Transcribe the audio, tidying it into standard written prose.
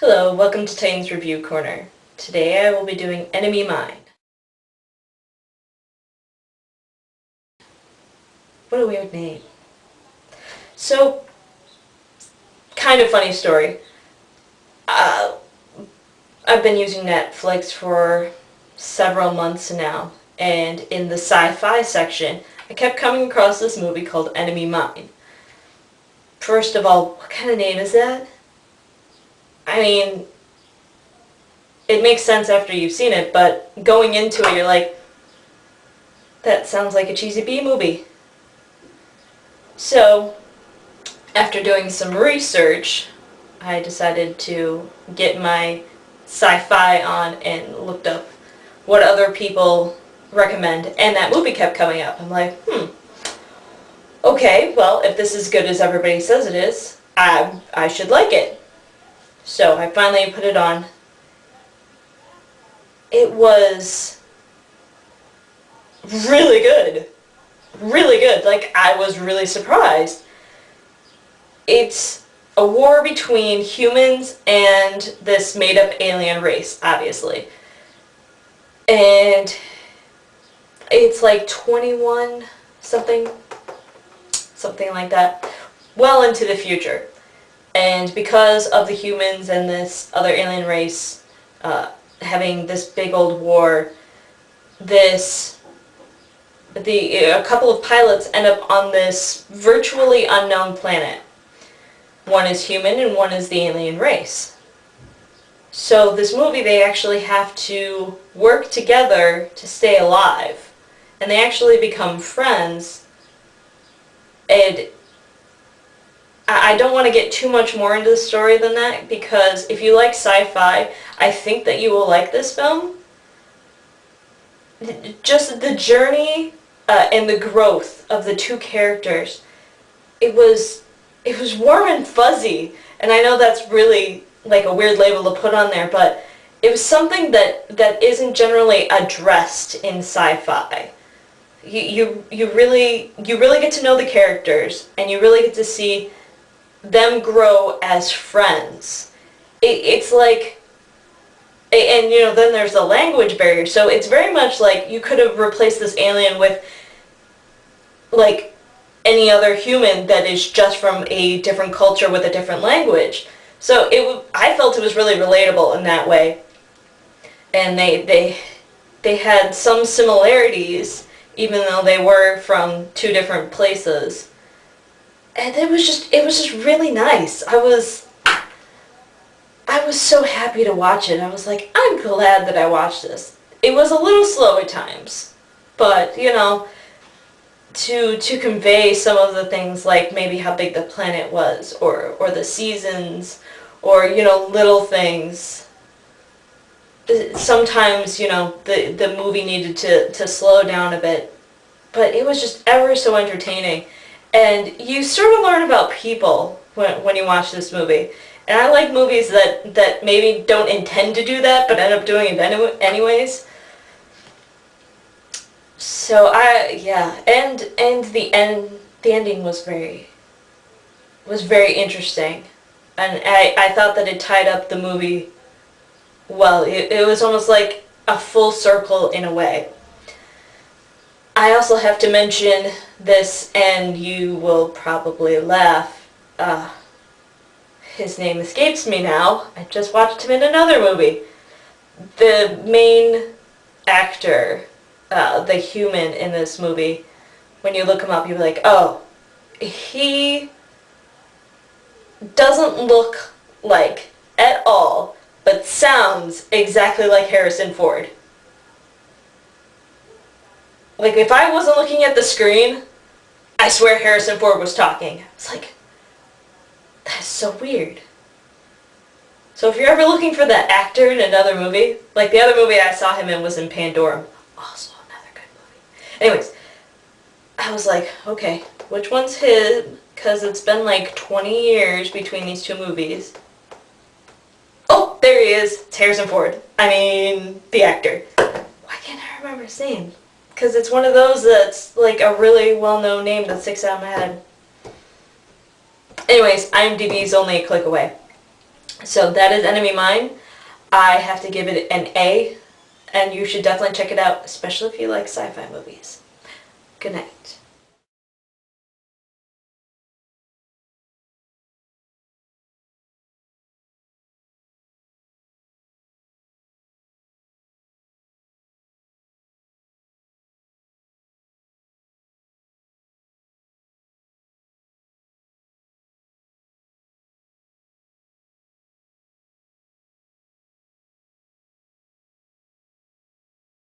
Hello, welcome to Titan's Review Corner. Today I will be doing Enemy Mine. What a weird name. So, kind of funny story. I've been using Netflix for several months now, and in the sci-fi section, I kept coming across this movie called Enemy Mine. First of all, what kind of name is that? I mean, it makes sense after you've seen it, but going into it, you're like, that sounds like a cheesy B movie. So, after doing some research, I decided to get my sci-fi on and looked up what other people recommend, and that movie kept coming up. I'm like, okay, well, if this is as good as everybody says it is, I should like it. So I finally put it on. It was really good. Really good. Like, I was really surprised. It's a war between humans and this made-up alien race, obviously. And it's like 21 something like that, well into the future. And because of the humans and this other alien race having this big old war, a couple of pilots end up on this virtually unknown planet. One is human and one is the alien race. So this movie, they actually have to work together to stay alive. And they actually become friends. And I don't want to get too much more into the story than that, because if you like sci-fi, I think that you will like this film. Just the journey and the growth of the two characters, it was warm and fuzzy. And I know that's really like a weird label to put on there, but it was something that isn't generally addressed in sci-fi. You really get to know the characters, and you really get to see them grow as friends. It's like, and then there's the language barrier, so it's very much like you could have replaced this alien with like any other human that is just from a different culture with a different language. So I felt it was really relatable in that way, and they had some similarities even though they were from two different places. And it was just really nice. I was so happy to watch it. I was like, I'm glad that I watched this. It was a little slow at times, but to convey some of the things, like maybe how big the planet was, or the seasons, or little things. Sometimes the movie needed to slow down a bit, but it was just ever so entertaining. And you sort of learn about people when you watch this movie. And I like movies that maybe don't intend to do that, but end up doing it anyways. So and the ending was very interesting. And I thought that it tied up the movie well. It was almost like a full circle in a way. I also have to mention this, and you will probably laugh. His name escapes me now. I just watched him in another movie. The main actor, the human in this movie, when you look him up, you're like, oh, he doesn't look like at all, but sounds exactly like Harrison Ford. Like, if I wasn't looking at the screen, I swear Harrison Ford was talking. It's like, that's so weird. So if you're ever looking for that actor in another movie, like the other movie I saw him in was in Pandorum. Also another good movie. Anyways, I was like, okay, which one's his? Because it's been like 20 years between these two movies. Oh, there he is. It's Harrison Ford. I mean, the actor. Why can't I remember his name? Because it's one of those that's like a really well-known name that sticks out in my head. Anyways, IMDb is only a click away. So that is Enemy Mine. I have to give it an A, and you should definitely check it out, especially if you like sci-fi movies. Good night.